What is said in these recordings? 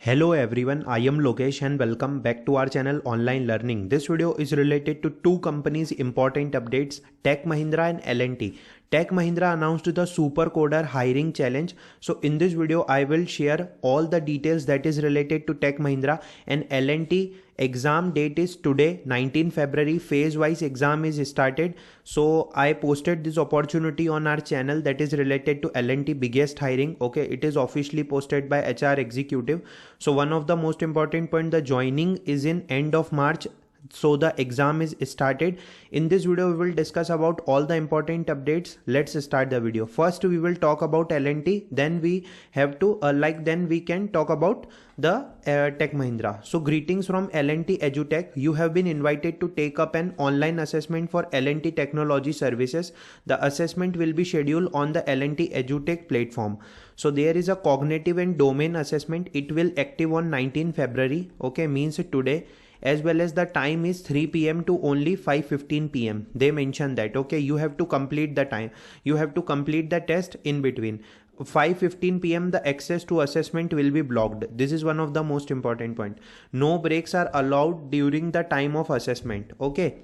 Hello everyone, I am Lokesh and welcome back to our channel Online Learning. This video is related to two companies' important updates, Tech Mahindra and L&T. Tech Mahindra announced the Super Coder hiring challenge. So in this video, I will share all the details that is related to Tech Mahindra, and L&T exam date is today 19 February. Phase wise exam is started. So I posted this opportunity on our channel that is related to L&T biggest hiring. Okay, it is officially posted by HR executive. So one of the most important point, the joining is in end of March. So the exam is started. In this video we will discuss about all the important updates. Let's start the video. First we will talk about L&T, then we have to then we can talk about the Tech Mahindra. So greetings from L&T EduTech. You have been invited to take up an online assessment for L&T Technology Services. The assessment will be scheduled on the L&T EduTech platform. So there is a cognitive and domain assessment. It will active on 19 February. Okay, means today, as well as the time is 3 p.m. to only 5:15 p.m. They mentioned that. Okay, you have to complete the time. You have to complete the test in between. 5:15 p.m. the access to assessment will be blocked. This is one of the most important point. No breaks are allowed during the time of assessment. Okay.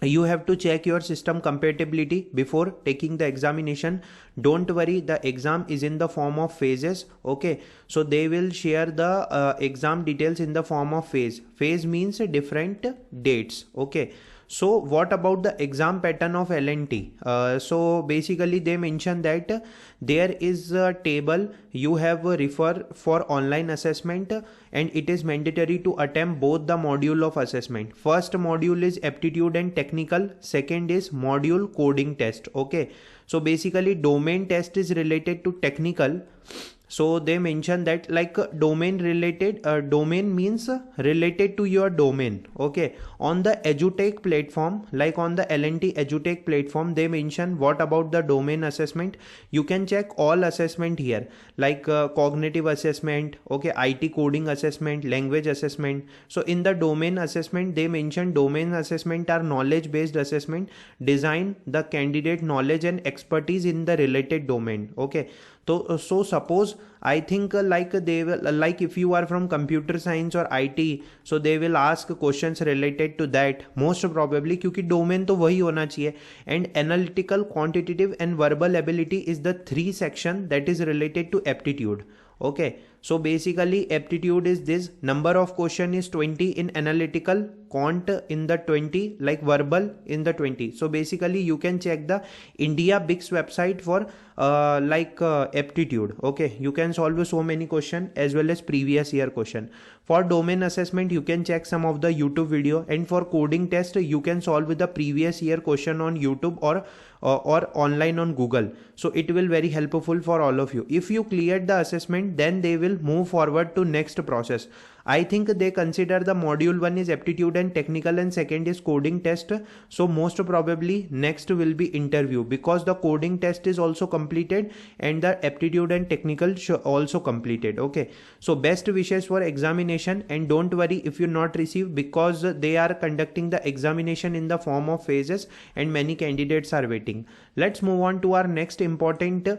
You have to check your system compatibility before taking the examination. Don't worry, the exam is in the form of phases. Okay, so they will share the exam details in the form of phase means different dates. Okay, so what about the exam pattern of L&T? So basically they mentioned that there is a table you have refer for online assessment, and it is mandatory to attempt both the module of assessment. First module is aptitude and technical, second is module coding test. Okay, so basically domain test is related to technical. So they mention that like domain related, domain means related to your domain. Okay, on the EduTech platform, like on the L&T EduTech platform, they mention what about the domain assessment. You can check all assessment here, like cognitive assessment, okay, IT coding assessment, language assessment. So in the domain assessment, they mention domain assessment are knowledge based assessment, design the candidate knowledge and expertise in the related domain. Okay, so suppose I think they will like if you are from computer science or IT, so they will ask questions related to that most probably, क्योंकि domain तो वही होना चाहिए. And analytical, quantitative and verbal ability is the three section that is related to aptitude. Okay, so basically aptitude is this, number of question is 20 in analytical, quant in the 20, like verbal in the 20. So basically you can check the India Bix website for aptitude. Okay, you can solve so many question as well as previous year question. For domain assessment you can check some of the YouTube video, and for coding test you can solve with the previous year question on YouTube or online on Google. So it will very helpful for all of you. If you cleared the assessment, then they will move forward to next process. I think they consider the module 1 is aptitude and technical and second is coding test. So most probably next will be interview, because the coding test is also completed and the aptitude and technical also completed. Okay, so best wishes for examination, and don't worry if you not receive, because they are conducting the examination in the form of phases and many candidates are waiting. Let's move on to our next important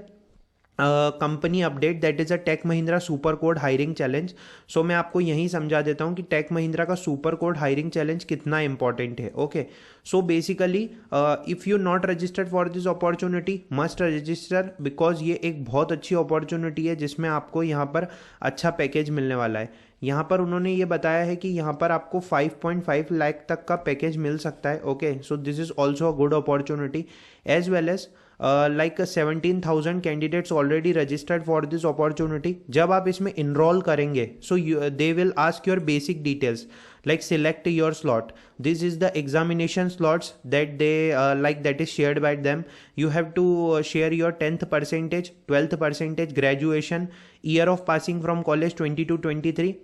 company update, that is a Tech Mahindra super code hiring challenge. So मैं आपको यही समझा देता हूं कि take Mahindra का super code hiring challenge कितना important है. Okay, so basically if you not registered for this opportunity, must register, because ये एक बहुत अच्छी अपॉर्चुनिटी है जिसमें आपको यहाँ पर अच्छा पैकेज मिलने वाला है. यहाँ पर उन्होंने ये बताया है कि यहाँ पर आपको 5.5 लाख तक का पैकेज मिल सकता है. Okay, so this is also a good opportunity, as well as like 17,000 candidates already registered for this opportunity. जब आप इसमें इनरोल करेंगे, so they will ask your basic details like select your slot. This is the examination slots that they that is shared by them. You have to share your 10th percentage, 12th percentage, graduation, year of passing from college 22-23.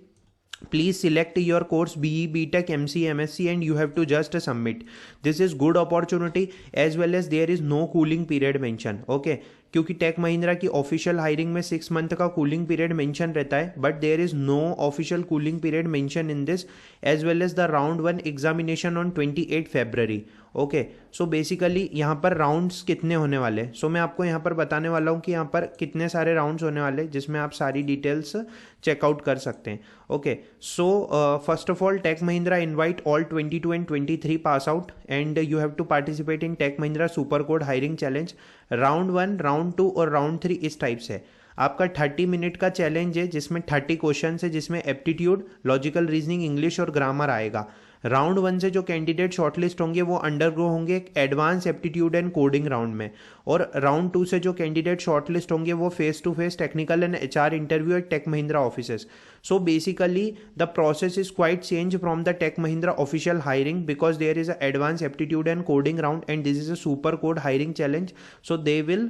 Please select your course BE, BTech, MC, MSc, and you have to just submit. This is good opportunity, as well as there is no cooling period mentioned. Okay, क्योंकि take Mahindra की official hiring में 6 month का cooling period mention रहता है, but there is no official cooling period mention in this, as well as the round 1 examination on 28 February। Okay, so basically यहाँ पर rounds कितने होने वाले, सो मैं आपको यहाँ पर बताने वाला हूँ कि यहाँ पर कितने सारे राउंड्स होने वाले, जिसमें आप सारी डिटेल्स चेकआउट कर सकते हैं। Okay, so first of all Tech Mahindra invite all 22 and 23 pass out and you have to participate in Tech Mahindra super code hiring challenge. Round 1, round 2 और राउंड 3 इस टाइप से आपका 30 मिनट का चैलेंज है, जिसमें 30 क्वेश्चन है, जिसमें एप्टीट्यूड, लॉजिकल रीजनिंग, इंग्लिश और ग्रामर आएगा। राउंड 1 से जो कैंडिडेट शॉर्टलिस्ट होंगे वो अंडरगो होंगे एक advance aptitude and coding round में, और राउंड 2 से जो कैंडिडेट शॉर्टलिस्ट होंगे वो face to face technical and HR interview at Tech Mahindra offices. So basically the process is quite changed from the Tech Mahindra official hiring, because there is a advanced aptitude and coding round and this is a super code hiring challenge. So they will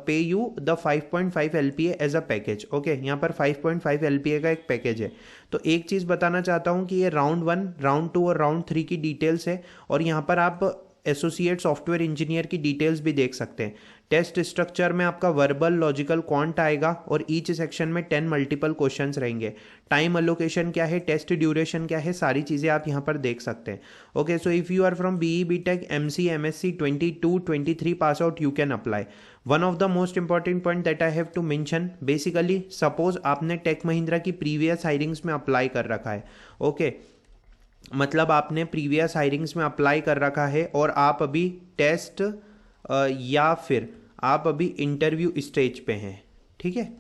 pay you the 5.5 LPA as a package. Okay, यहाँ पर 5.5 LPA का एक package है। तो एक चीज़ बताना चाहता हूँ कि ये राउंड 1, राउंड 2 और राउंड 3 की डिटेल्स है, और यहाँ पर आप एसोसिएट सॉफ्टवेयर इंजीनियर की डिटेल्स भी देख सकते हैं। टेस्ट स्ट्रक्चर में आपका वर्बल, लॉजिकल, क्वांट आएगा और ईच सेक्शन में 10 मल्टीपल क्वेश्चंस रहेंगे। टाइम अलोकेशन क्या है, टेस्ट ड्यूरेशन क्या है, सारी चीज़ें आप यहाँ पर देख सकते हैं। Okay, so if you are from BE BTech MC MSc 22-23 pass out, you can apply. One of the most important point that I have to mention, basically suppose आपने टेक महिंद्रा की प्रीवियस हायरिंग्स में apply कर रखा है। Okay, मतलब आपने previous hirings में apply कर रखा है और आप अभी टेस्ट या फिर आप अभी इंटरव्यू स्टेज पे हैं, ठीक है,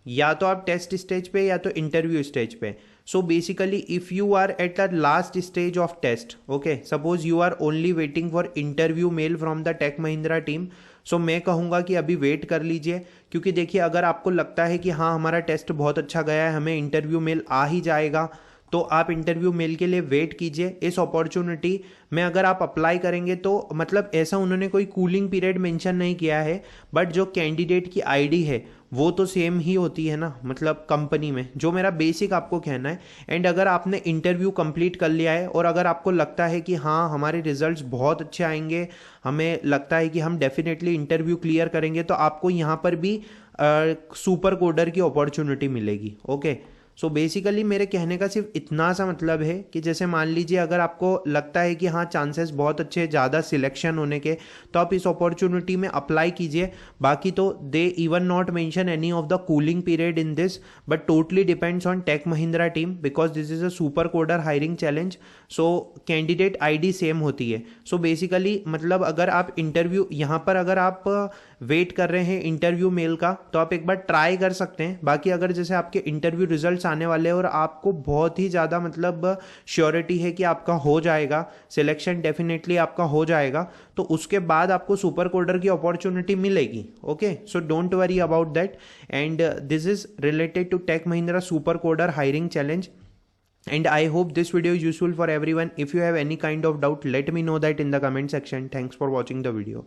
या तो आप टेस्ट स्टेज पे या तो इंटरव्यू स्टेज पे। So basically if you are at the last stage of test, okay, suppose you are only waiting for interview mail from the Tech Mahindra team, so मैं कहूँगा कि अभी वेट कर लीजिए, क्योंकि देखिए अगर आपको लगता है कि हाँ हमारा टेस्ट बहुत अच्छा गया है, हमें इंटरव्यू मेल आ ही जाएगा, तो आप इंटरव्यू मेल के लिए वेट कीजिए। इस अपॉर्चुनिटी में अगर आप अप्लाई करेंगे तो मतलब ऐसा उन्होंने कोई कूलिंग पीरियड मेंशन नहीं किया है, बट जो कैंडिडेट की आईडी है वो तो सेम ही होती है ना, मतलब कंपनी में, जो मेरा बेसिक आपको कहना है। एंड अगर आपने इंटरव्यू कंप्लीट कर लिया है और अगर आपको लगता है कि हाँ हमारे रिजल्ट्स बहुत अच्छे आएंगे, हमें लगता है कि हम डेफिनेटली इंटरव्यू क्लियर करेंगे, तो आपको यहाँ पर भी सुपर कोडर की अपॉर्चुनिटी मिलेगी। ओके, सो बेसिकली मेरे कहने का सिर्फ इतना सा मतलब है कि जैसे मान लीजिए अगर आपको लगता है कि हाँ चांसेस बहुत अच्छे, ज़्यादा सिलेक्शन होने के, तो आप इस अपॉर्चुनिटी में अप्लाई कीजिए। बाकी तो they even not mention any of the cooling period in this, but totally depends on Tech Mahindra team, because this is a super coder hiring challenge. So candidate ID same होती है। So basically मतलब अगर आप interview यहाँ पर अगर आप wait कर रहे हैं इंटरव्यू मेल का, तो आप एक बार ट्राई कर सकते हैं। बाकी अगर जैसे आपके इंटरव्यू रिजल्ट्स आने वाले हैं और आपको बहुत ही ज़्यादा मतलब श्योरिटी है कि आपका हो जाएगा सिलेक्शन, डेफिनेटली आपका हो जाएगा, तो उसके बाद आपको सुपर कोडर की अपॉर्चुनिटी मिलेगी। Okay, so don't worry about that, and this is related to Tech Mahindra super coder hiring challenge. And I hope this video is useful for everyone. If you have any kind of doubt, let me know that in the comment section. Thanks for watching the video.